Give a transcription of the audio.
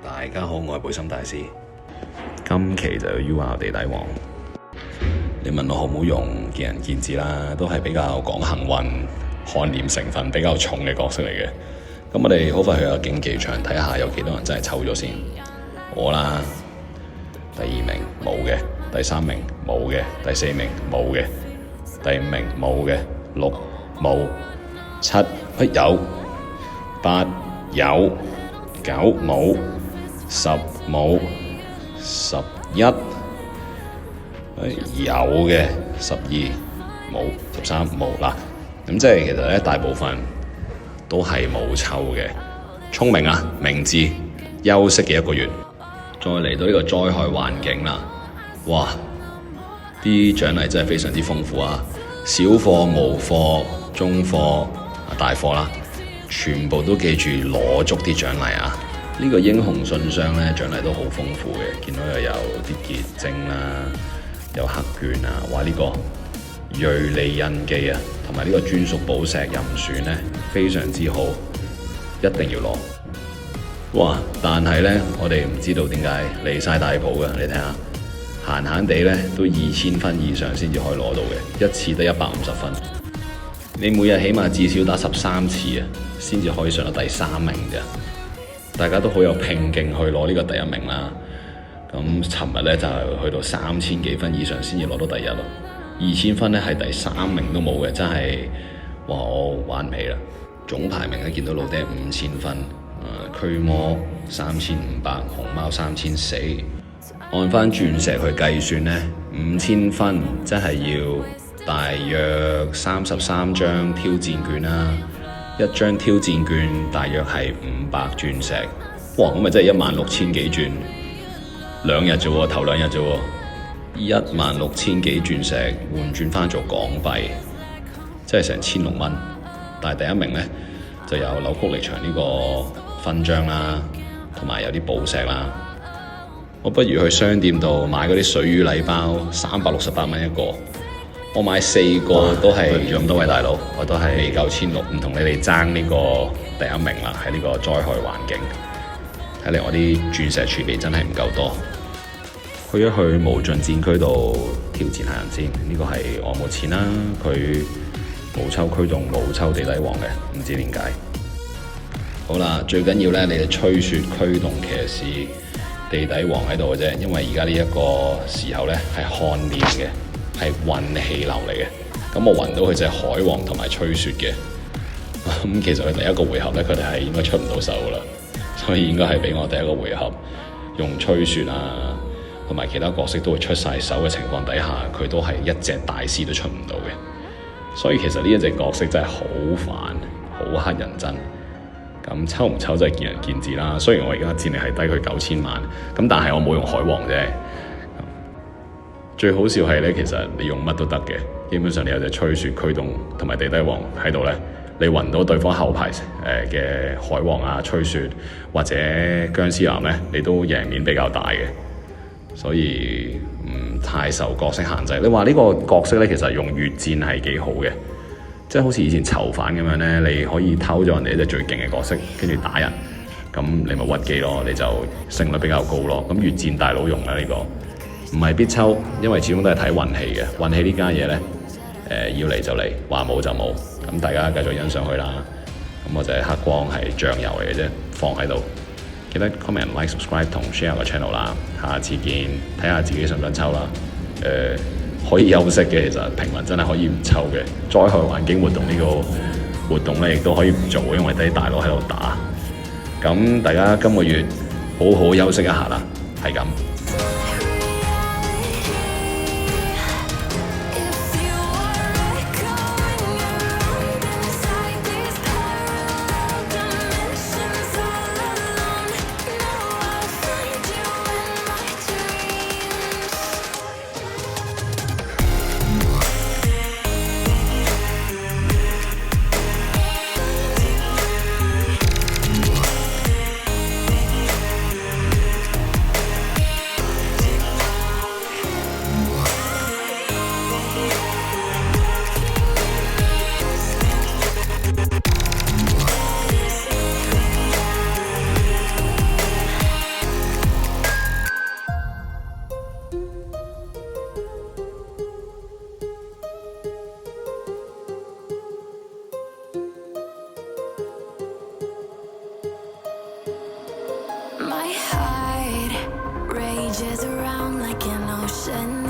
大家好，我係背心大師。今期就 UR 地底王。你問我好唔好用，見仁見智啦，都係比較講幸運、看臉成分比較重嘅角色嚟嘅。咁我哋好快去下競技場睇下有幾多人真係抽咗先。我啦，第2名冇嘅，第3名冇嘅，第4名冇嘅，第5名冇嘅，6冇，7有，8有，9冇，10冇，11有嘅，12冇，13冇啦。咁即係其實咧，大部分都係冇抽嘅。聰明啊，明智，休息嘅1個月，再嚟到呢個災害環境啦。哇！啲獎勵真係非常之豐富啊！小貨、無貨、中貨、大貨啦，全部都記住攞足啲獎勵啊！呢個英雄信箱咧，獎勵都好豐富嘅，見到又有啲結晶啦，有黑券啊，哇！呢個銳利印記啊，同埋呢個專屬寶石任選咧，非常之好，一定要攞。哇！但係咧，我哋唔知道點解離晒大譜嘅，你睇下，閒閒地咧都2000分以上先至可以攞到嘅，一次得150分。你每日起碼至少打13次啊，先至可以上到第3名啫。大家都好有拼勁去攞呢個第1名啦。咁尋日咧就係去到3000幾分以上先至攞到第1咯。2000分咧係第3名都冇嘅，真係哇！我玩唔起啦。總排名咧見到老爹5000分，驅魔3500，熊貓3400。按翻鑽石去計算咧，5000分即係要大約33張挑戰券啦。1張挑戰券大約係500鑽石。哇！咁咪真係16000幾鑽，2日啫喎，頭2日啫喎，16000幾鑽石換轉翻做港幣，即係成1600蚊。但係第1名咧就有扭曲離場呢個勳章啦，同埋有啲寶石啦。我不如去商店度買嗰啲水魚禮包，368蚊1個。我買4個都係咁多位大佬，我都係未夠1600，唔同你哋爭呢個第1名啦。喺呢個災害環境，睇嚟我啲鑽石儲備真係唔夠多。去一去無盡戰區度挑戰下人先，呢個係我冇錢啦。佢冇抽驅動，冇抽地底王嘅，唔知點解。好啦，最緊要咧，你哋吹雪驅動騎士地底王喺度嘅啫，因為而家呢一個時候咧係看臉嘅。係運氣流嚟嘅，咁我運到佢就係海王同埋吹雪嘅。咁其實佢第1個回合咧，佢哋係應該出唔到手噶啦，所以應該係俾我第1個回合用吹雪啊，同埋其他角色都會出晒手嘅情況底下，佢都係1隻大師都出唔到嘅。所以其實呢一隻角色真係好煩，好乞人憎。咁抽唔抽真係見仁見智啦。雖然我而家戰力係低佢9000萬，咁但係我冇用海王啫。最好笑係咧，其實你用乜都得嘅，基本上你有隻吹雪驅動同埋地底王喺度咧，你暈到對方後排嘅海王啊、吹雪或者僵屍男咧，你都贏面比較大嘅，所以唔太受角色限制。你話呢個角色咧，其實用越戰係幾好嘅，即係好似以前囚犯咁樣咧，你可以偷咗人哋一隻最勁嘅角色，跟住打人，咁你咪屈機咯，你就勝率比較高咯。咁越戰大佬用啦呢個。唔係必抽，因為始終都係睇運氣嘅。運氣呢家嘢咧，要嚟就嚟，話冇就冇。咁大家繼續欣賞佢啦。咁我就係黑光係醬油嚟嘅啫，放喺度。記得 comment、like、subscribe 同 share 個 channel 啦。下次見，睇下自己想唔想抽啦。可以休息嘅，其實平民真係可以唔抽嘅。災害環境活動呢個活動咧，亦都可以唔做，因為啲大佬喺度打。咁大家今個月好好休息一下啦，係咁。heart rages around like an ocean